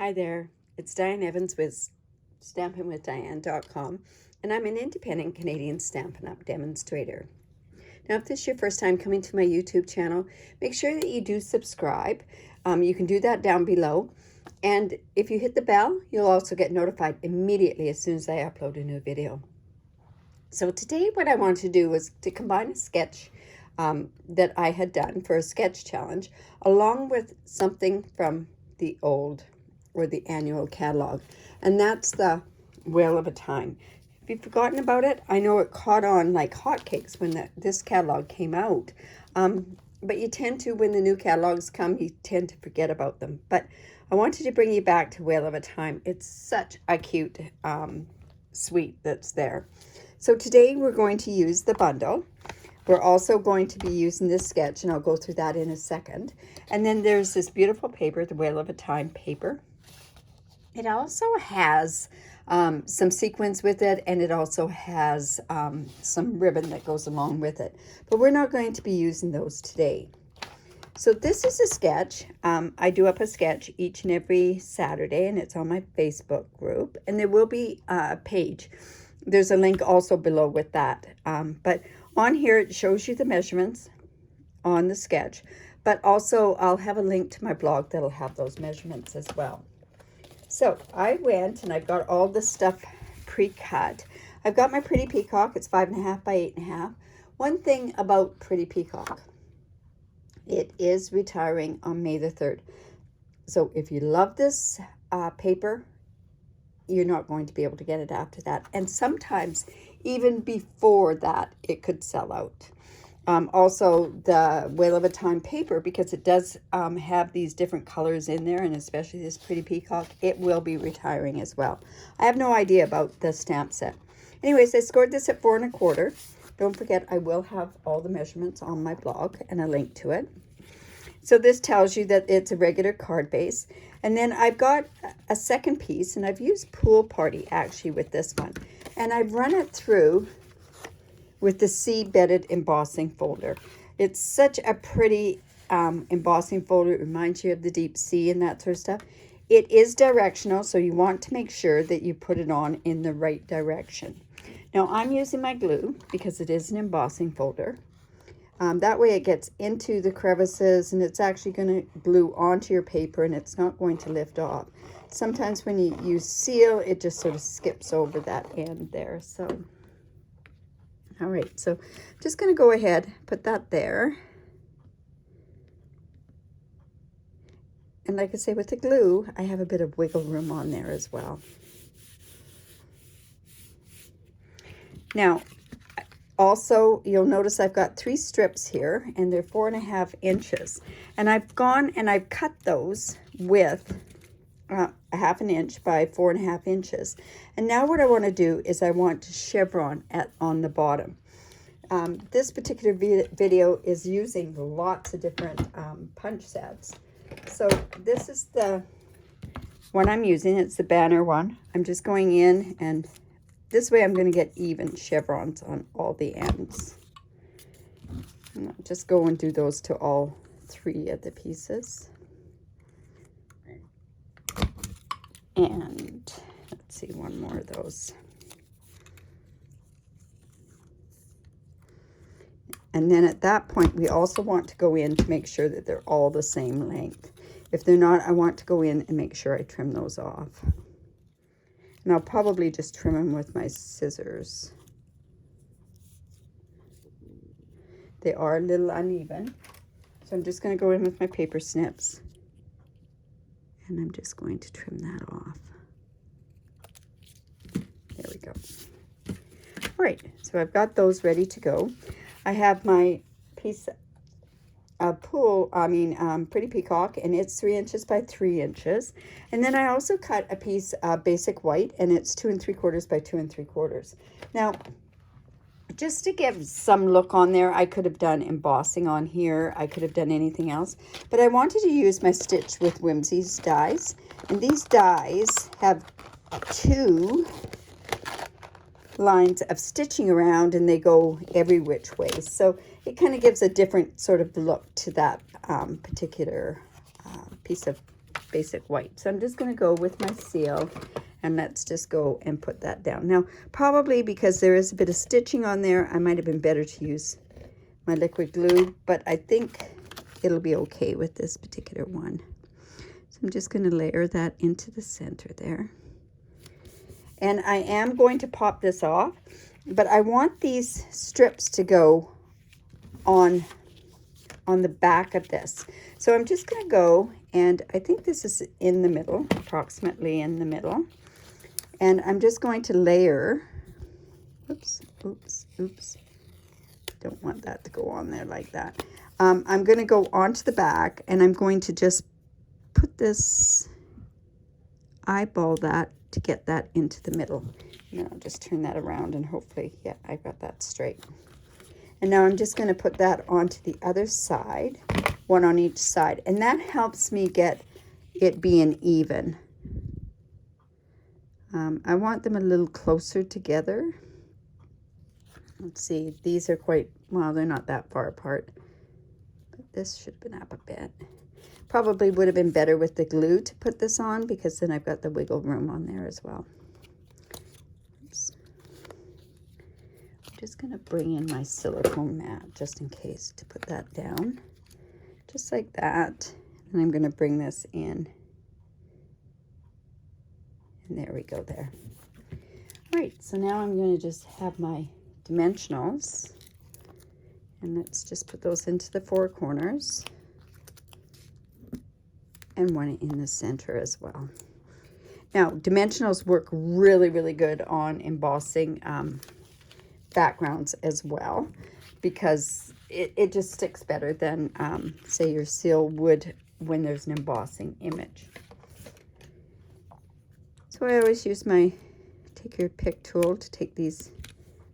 Hi there, it's Diane Evans with stampinwithdiane.com, and I'm an independent Canadian Stampin' Up demonstrator. Now, if this is your first time coming to my YouTube channel, make sure that you do subscribe. You can do that down below. And if you hit the bell, you'll also get notified immediately as soon as I upload a new video. So today what I wanted to do was to combine a sketch that I had done for a sketch challenge along with something from the old or the annual catalog, and that's the Wheel of a Time. If you've forgotten about it, I know it caught on like hotcakes when this catalog came out, but you tend to, when the new catalogs come, you tend to forget about them. But I wanted to bring you back to Wheel of a Time. It's such a cute suite that's there. So today we're going to use the bundle. We're also going to be using this sketch, and I'll go through that in a second. And then there's this beautiful paper, the Wheel of a Time paper. It also has some sequins with it, and it also has some ribbon that goes along with it. But we're not going to be using those today. So this is a sketch. I do up a sketch each and every Saturday, and it's on my Facebook group. And there will be a page. There's a link also below with that. But on here, it shows you the measurements on the sketch. But also, I'll have a link to my blog that'll have those measurements as well. So I went and I've got all the stuff pre-cut. I've got my Pretty Peacock. It's 5.5 by 8.5. One thing about Pretty Peacock, it is retiring on May the 3rd. So if you love this paper, you're not going to be able to get it after that. And sometimes even before that, it could sell out. Also, the Wheel of a Time paper, because it does have these different colors in there, and especially this Pretty Peacock, it will be retiring as well. I have no idea about the stamp set. Anyways, I scored this at 4 1/4. Don't forget, I will have all the measurements on my blog and a link to it. So this tells you that it's a regular card base. And then I've got a second piece, and I've used Pool Party actually with this one. And I've run it through with the sea-bedded embossing folder. It's such a pretty embossing folder. It reminds you of the deep sea and that sort of stuff. It is directional, so you want to make sure that you put it on in the right direction. Now, I'm using my glue because it is an embossing folder. That way it gets into the crevices, and it's actually going to glue onto your paper, and it's not going to lift off. Sometimes when you use seal, it just sort of skips over that end there. So, all right, so I'm just going to go ahead, put that there. And like I say, with the glue, I have a bit of wiggle room on there as well. Now, also, you'll notice I've got 3 strips here, and they're 4.5 inches. And I've gone and I've cut those with a 1/2 inch by 4.5 inches. And now what I want to do is I want to chevron on the bottom. This particular video is using lots of different punch sets. So this is the one I'm using. It's the banner one. I'm just going in, and this way I'm going to get even chevrons on all the ends. And I'll just go and do those to all 3 of the pieces. And let's see, one more of those. And then at that point, we also want to go in to make sure that they're all the same length. If they're not, I want to go in and make sure I trim those off. And I'll probably just trim them with my scissors. They are a little uneven. So I'm just going to go in with my paper snips. And I'm just going to trim that off. There we go. All right, so I've got those ready to go. I have my piece of Pretty Peacock, and it's 3 inches by 3 inches. And then I also cut a piece of basic white, and it's 2 3/4 by 2 3/4. Now, just to give some look on there, I could have done embossing on here. I could have done anything else, but I wanted to use my Stitch with Whimsies dies. And these dies have 2 lines of stitching around, and they go every which way. So it kind of gives a different sort of look to that particular piece of basic white. So I'm just going to go with my seal, and let's just go and put that down. Now, probably because there is a bit of stitching on there, I might have been better to use my liquid glue, but I think it'll be okay with this particular one. So I'm just going to layer that into the center there. And I am going to pop this off, but I want these strips to go on the back of this. So I'm just going to go, and I think this is in the middle, approximately in the middle. And I'm just going to layer, oops, don't want that to go on there like that. I'm going to go onto the back, and I'm going to just put this, eyeball that to get that into the middle. And then I'll just turn that around, and hopefully, yeah, I got that straight. And now I'm just going to put that onto the other side, one on each side. And that helps me get it being even. I want them a little closer together. Let's see, these are quite, well, they're not that far apart. But this should have been up a bit. Probably would have been better with the glue to put this on, because then I've got the wiggle room on there as well. Oops. I'm just going to bring in my silicone mat just in case to put that down. Just like that. And I'm going to bring this in. And there we go there. All right, so now I'm going to just have my dimensionals. And let's just put those into the four corners. And one in the center as well. Now, dimensionals work really, really good on embossing backgrounds as well, because it just sticks better than, say, your seal would when there's an embossing image. So I always use my take your pick tool to take these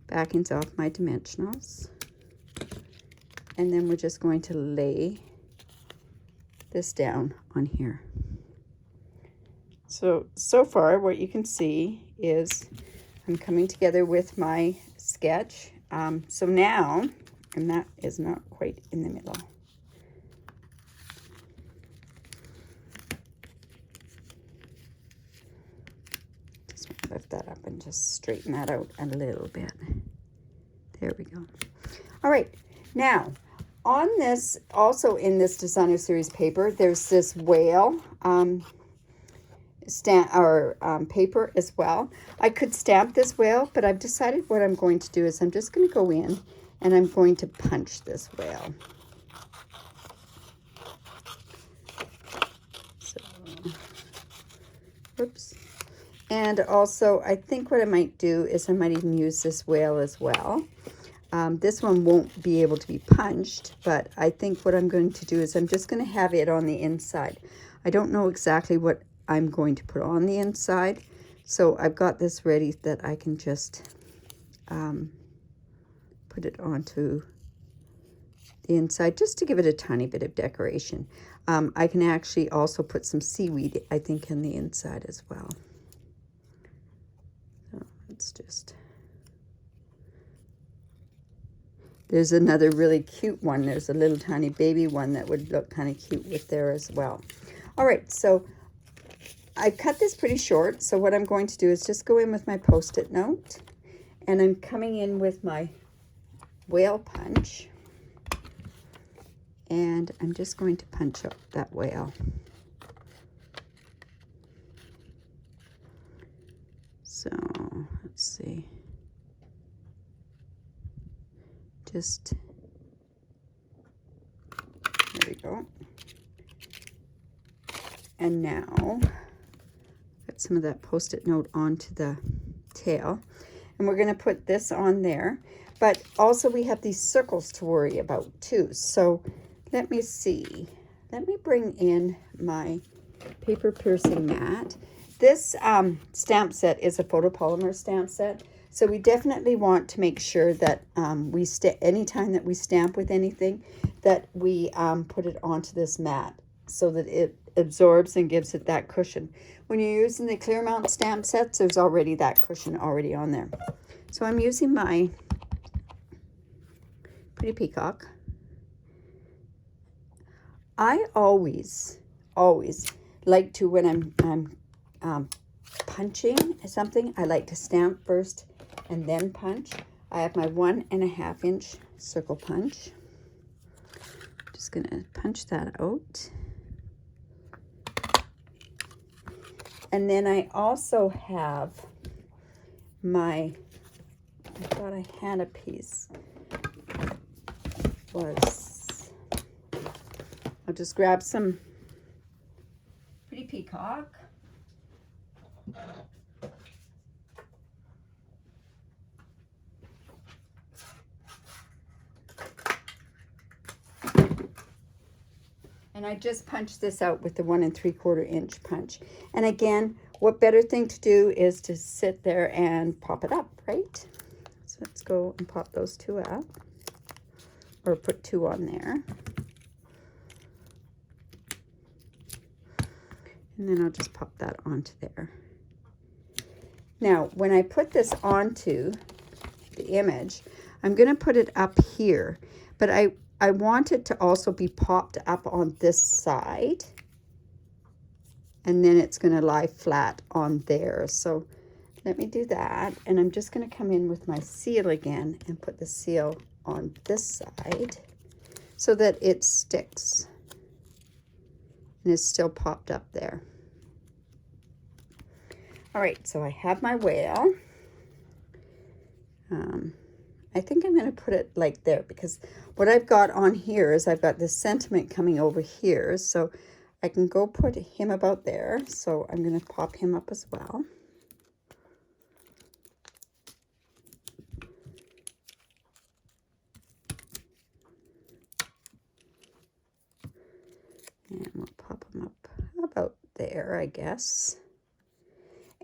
backings off my dimensionals. And then we're just going to lay this down on here. So far what you can see is I'm coming together with my sketch. So now, and that is not quite in the middle. Just want to lift that up and just straighten that out a little bit. There we go. All right, now on this, also in this designer series paper, there's this whale paper as well. I could stamp this whale, but I've decided what I'm going to do is I'm just going to go in and I'm going to punch this whale. So, oops. And also, I think what I might do is I might even use this whale as well. This one won't be able to be punched, but I think what I'm going to do is I'm just going to have it on the inside. I don't know exactly what I'm going to put on the inside, so I've got this ready that I can just put it onto the inside just to give it a tiny bit of decoration. I can actually also put some seaweed, I think, in the inside as well. So let's just... There's another really cute one. There's a little tiny baby one that would look kind of cute with there as well. All right, so I cut this pretty short. So what I'm going to do is just go in with my Post-it note. And I'm coming in with my whale punch. And I'm just going to punch up that whale. So let's see. Just, there we go. And now, put some of that Post-it note onto the tail. And we're going to put this on there. But also we have these circles to worry about too. So let me see. Let me bring in my paper piercing mat. This stamp set is a photopolymer stamp set. So we definitely want to make sure that anytime that we stamp with anything, that we put it onto this mat so that it absorbs and gives it that cushion. When you're using the clear mount stamp sets, there's already that cushion already on there. So I'm using my Pretty Peacock. I always like to, when I'm punching something, I like to stamp first and then punch. I have my 1.5 inch circle punch. Just gonna punch that out. And then I also have my, I thought I had a piece, I'll just grab some pretty peacock. And I just punched this out with the 1 3/4 inch punch. And again, what better thing to do is to sit there and pop it up, right? So let's go and pop those 2 up, or put 2 on there. And then I'll just pop that onto there. Now, when I put this onto the image, I'm going to put it up here, but I want it to also be popped up on this side, and then it's going to lie flat on there. So let me do that, and I'm just going to come in with my seal again and put the seal on this side so that it sticks and is still popped up there. All right, so I have my whale. I think I'm going to put it like there, because what I've got on here is I've got this sentiment coming over here, so I can go put him about there. So I'm going to pop him up as well. And we'll pop him up about there, I guess.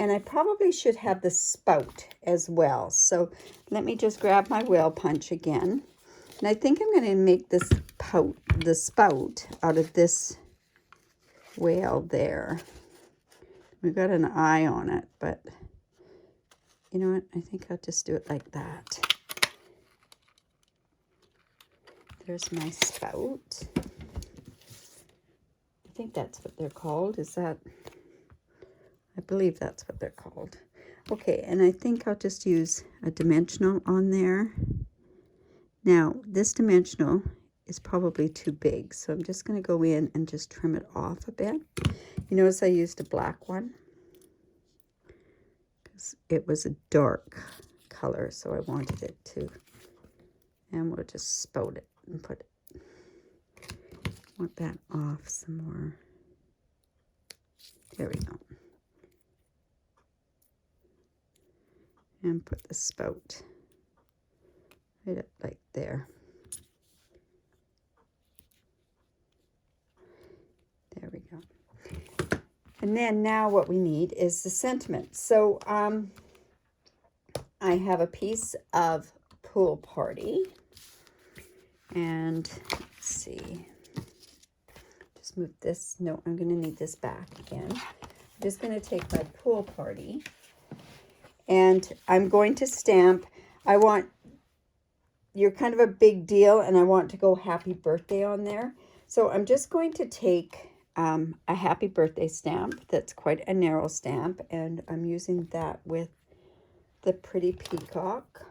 And I probably should have the spout as well. So let me just grab my whale punch again. And I think I'm going to make this the spout out of this whale there. We've got an eye on it, but you know what? I think I'll just do it like that. There's my spout. I think that's what they're called. Is that... I believe that's what they're called. Okay, and I think I'll just use a dimensional on there. Now, this dimensional is probably too big, so I'm just going to go in and just trim it off a bit. You notice I used a black one because it was a dark color, so I wanted it to. And we'll just spout it and put it. Want that off some more. There we go. And put the spout right up like there. There we go. And then now what we need is the sentiment. So I have a piece of Pool Party. And let's see. Just move this. No, I'm going to need this back again. I'm just going to take my Pool Party. And I'm going to stamp. I want, you're kind of a big deal, and I want to go happy birthday on there. So I'm just going to take a happy birthday stamp that's quite a narrow stamp, and I'm using that with the pretty peacock.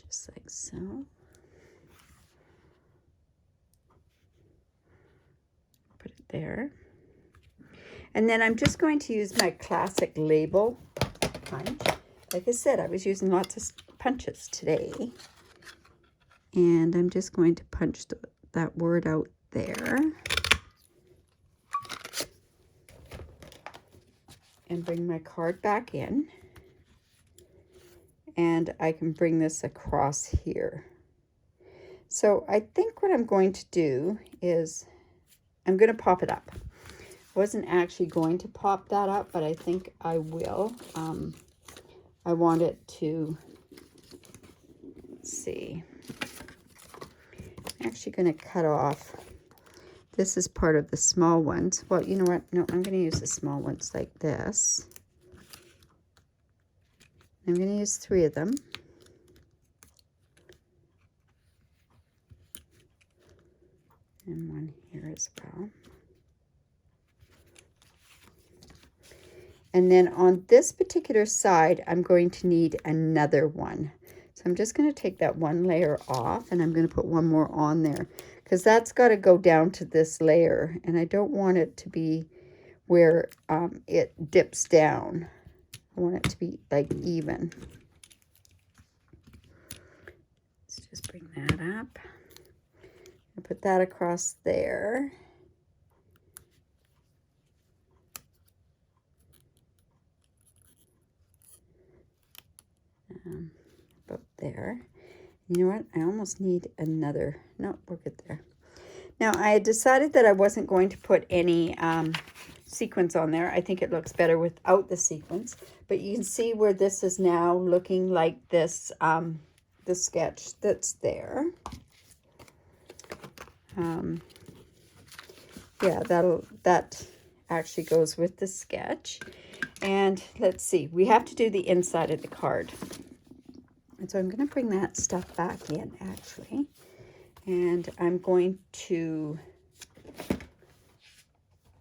Just like so. There. And then I'm just going to use my classic label punch. Like I said, I was using lots of punches today. And I'm just going to punch that word out there. And bring my card back in. And I can bring this across here. So I think what I'm going to do is I'm going to pop it up. I wasn't actually going to pop that up, but I think I will. I want it to, let's see. I'm actually going to cut off. This is part of the small ones. Well, you know what? No, I'm going to use the small ones like this. I'm going to use 3 of them. And one here as well. And then on this particular side, I'm going to need another one. So I'm just going to take that one layer off, and I'm going to put one more on there, because that's got to go down to this layer, and I don't want it to be where it dips down. I want it to be like even. Let's just bring that up. I'll put that across there. About there. You know what? I almost need another. No, we're good there. Now, I had decided that I wasn't going to put any sequins on there. I think it looks better without the sequins. But you can see where this is now looking like this, the sketch that's there. Yeah, that actually goes with the sketch. And let's see, we have to do the inside of the card. And so I'm going to bring that stuff back in, actually. And I'm going to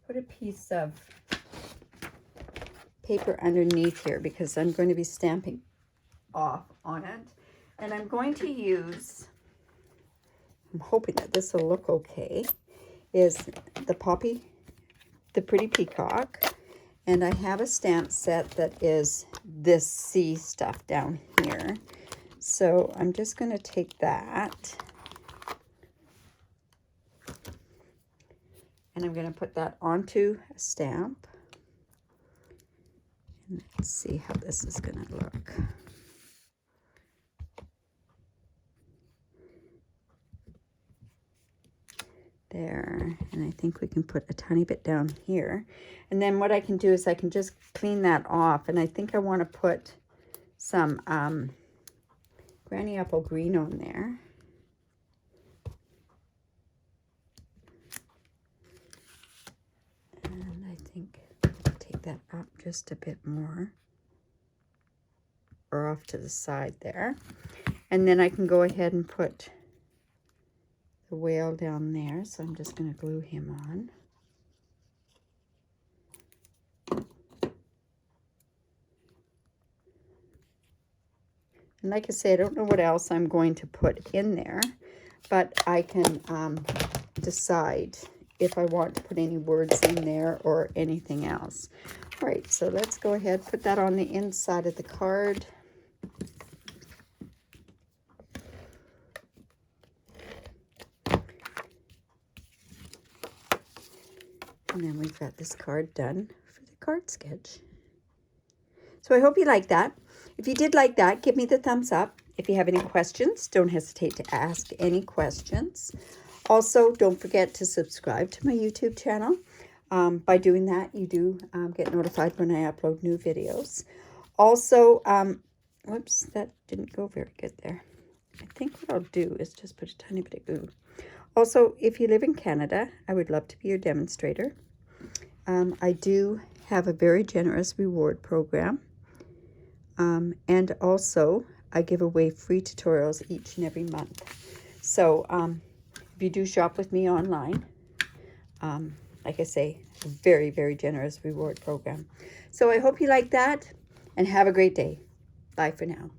put a piece of paper underneath here, because I'm going to be stamping off on it. And I'm going to use, I'm hoping that this will look okay, is the Pretty Peacock. And I have a stamp set that is this C stuff down here. So I'm just going to take that, and I'm going to put that onto a stamp. And let's see how this is going to look. There, and I think we can put a tiny bit down here. And then what I can do is I can just clean that off, and I think I want to put some Granny Apple Green on there. And I think I'll take that up just a bit more, or off to the side there. And then I can go ahead and put the whale down there, so I'm just going to glue him on. And like I say, I don't know what else I'm going to put in there, but I can decide if I want to put any words in there or anything else. All right, so let's go ahead, put that on the inside of the card. And then we've got this card done for the card sketch. So I hope you like that. If you did like that, give me the thumbs up. If you have any questions, don't hesitate to ask any questions. Also, don't forget to subscribe to my YouTube channel. By doing that, you do get notified when I upload new videos. Also, whoops, that didn't go very good there. I think what I'll do is just put a tiny bit of glue. Also, if you live in Canada, I would love to be your demonstrator. I do have a very generous reward program. And also, I give away free tutorials each and every month. So, if you do shop with me online, like I say, a very, very generous reward program. So I hope you like that, and have a great day. Bye for now.